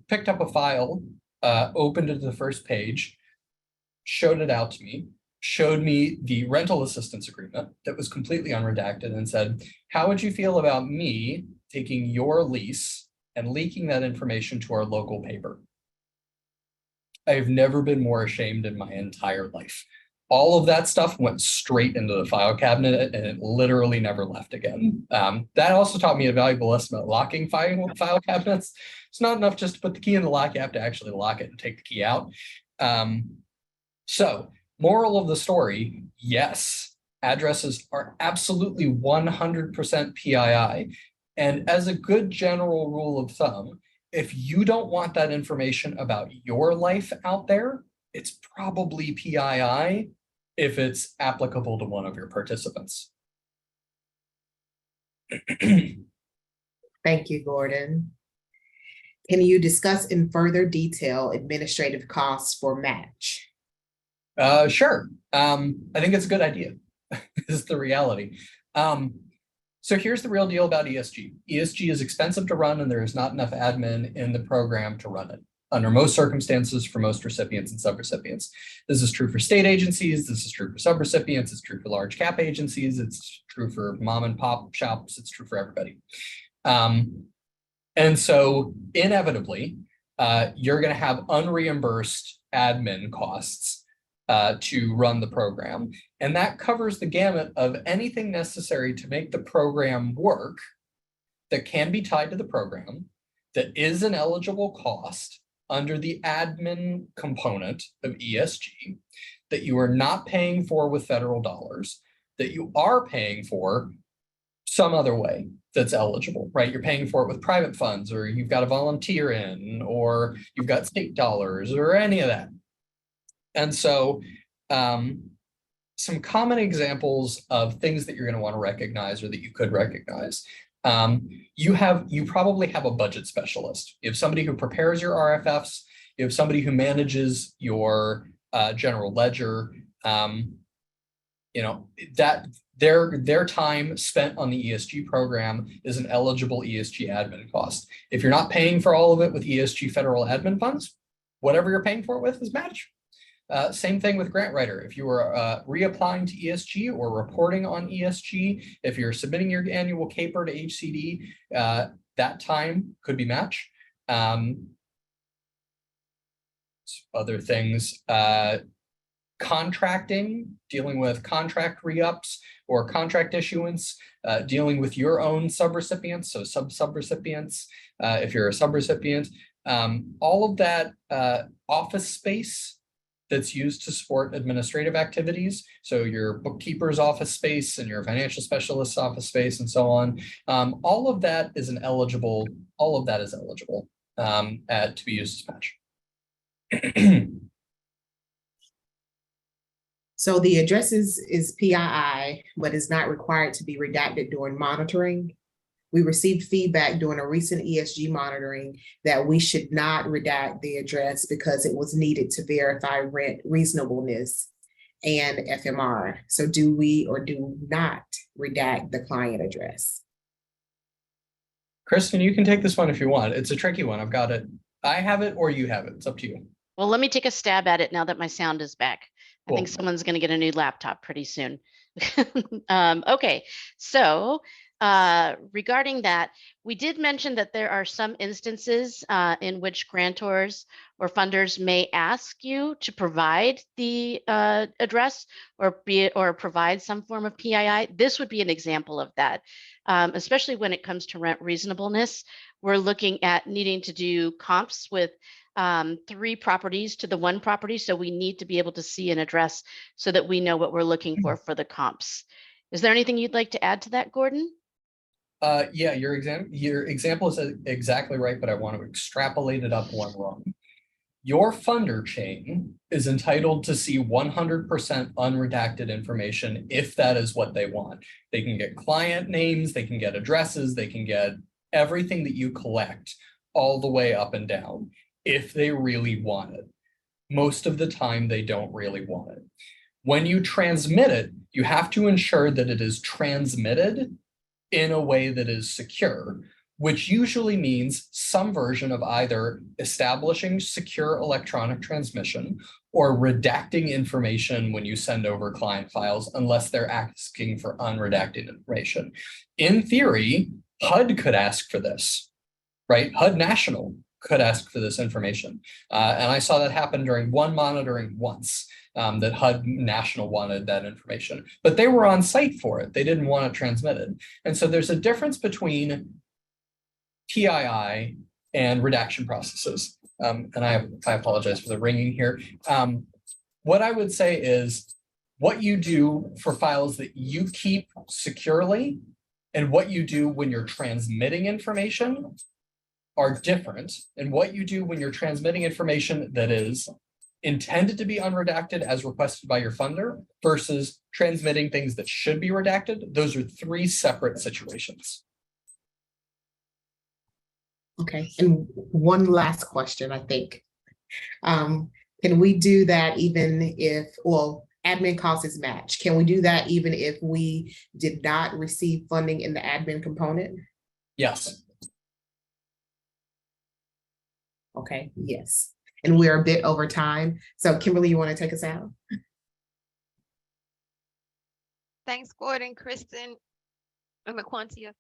picked up a file opened it to the first page, showed it out to me, showed me the rental assistance agreement that was completely unredacted and said, how would you feel about me taking your lease and leaking that information to our local paper? I've never been more ashamed in my entire life. All of that stuff went straight into the file cabinet and it literally never left again. That also taught me a valuable lesson about locking file cabinets. It's not enough just to put the key in the lock, you have to actually lock it and take the key out. So, moral of the story, yes, addresses are absolutely 100% PII. And as a good general rule of thumb, if you don't want that information about your life out there, it's probably PII if it's applicable to one of your participants. Thank you, Gordon. Can you discuss in further detail administrative costs for match? Sure. I think it's a good idea. Is the reality. So here's the real deal about ESG. ESG is expensive to run and there is not enough admin in the program to run it under most circumstances for most recipients and subrecipients. This is true for state agencies. This is true for subrecipients. It's true for large cap agencies. It's true for mom and pop shops. It's true for everybody. And so inevitably, you're going to have unreimbursed admin costs to run the program. And that covers the gamut of anything necessary to make the program work that can be tied to the program, that is an eligible cost under the admin component of ESG, that you are not paying for with federal dollars, that you are paying for some other way that's eligible, right? You're paying for it with private funds, or you've got a volunteer in, or you've got state dollars, or any of that. And so some common examples of things that you're going to want to recognize or that you could recognize. You probably have a budget specialist. You have somebody who prepares your RFFs. You have somebody who manages your general ledger. That their time spent on the ESG program is an eligible ESG admin cost. If you're not paying for all of it with ESG federal admin funds, whatever you're paying for it with is match. Same thing with grant writer. If you are reapplying to ESG or reporting on ESG, if you're submitting your annual caper to HCD, that time could be match. Other things, contracting, dealing with contract re-ups or contract issuance, dealing with your own subrecipients, so sub-subrecipients, if you're a subrecipient, all of that office space that's used to support administrative activities. So your bookkeeper's office space and your financial specialist's office space and so on. All of that is eligible to be used as match. So the address is PII, but is not required to be redacted during monitoring. We received feedback during a recent ESG monitoring that we should not redact the address because it was needed to verify rent reasonableness and FMR. So do we or do not redact the client address? Kristen, you can take this one if you want. It's a tricky one. I've got it. I have it or you have it. It's up to you. Well, let me take a stab at it now that my sound is back. Cool. I think someone's going to get a new laptop pretty soon. Okay, so regarding that, we did mention that there are some instances in which grantors or funders may ask you to provide the address or provide some form of PII. This would be an example of that, especially when it comes to rent reasonableness. We're looking at needing to do comps with 3 properties to the 1 property. So we need to be able to see an address so that we know what we're looking for the comps. Is there anything you'd like to add to that, Gordon? Yeah, your example is exactly right, but I want to extrapolate it up one rung. Your funder chain is entitled to see 100% unredacted information if that is what they want. They can get client names, they can get addresses, they can get everything that you collect all the way up and down if they really want it. Most of the time, they don't really want it. When you transmit it, you have to ensure that it is transmitted in a way that is secure. which usually means some version of either establishing secure electronic transmission or redacting information when you send over client files unless they're asking for unredacted information. In theory, HUD could ask for this, right? HUD National could ask for this information. And I saw that happen during one monitoring once, that HUD National wanted that information, but they were on site for it. They didn't want it transmitted. And so there's a difference between PII and redaction processes. And I apologize for the ringing here. What I would say is what you do for files that you keep securely and what you do when you're transmitting information are different. And what you do when you're transmitting information that is intended to be unredacted as requested by your funder versus transmitting things that should be redacted, those are three separate situations. Okay, and one last question, I think. Can we do that even if, well, admin costs is matched? Can we do that even if we did not receive funding in the admin component? Yes. Okay, yes. And we're a bit over time. So Kimberly, you want to take us out? Thanks, Gordon, Kristen, and McQuantia.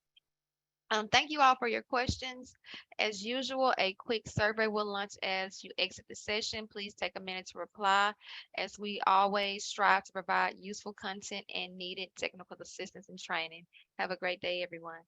Thank you all for your questions. As usual, a quick survey will launch as you exit the session. Please take a minute to reply. As we always strive to provide useful content and needed technical assistance and training. Have a great day, everyone.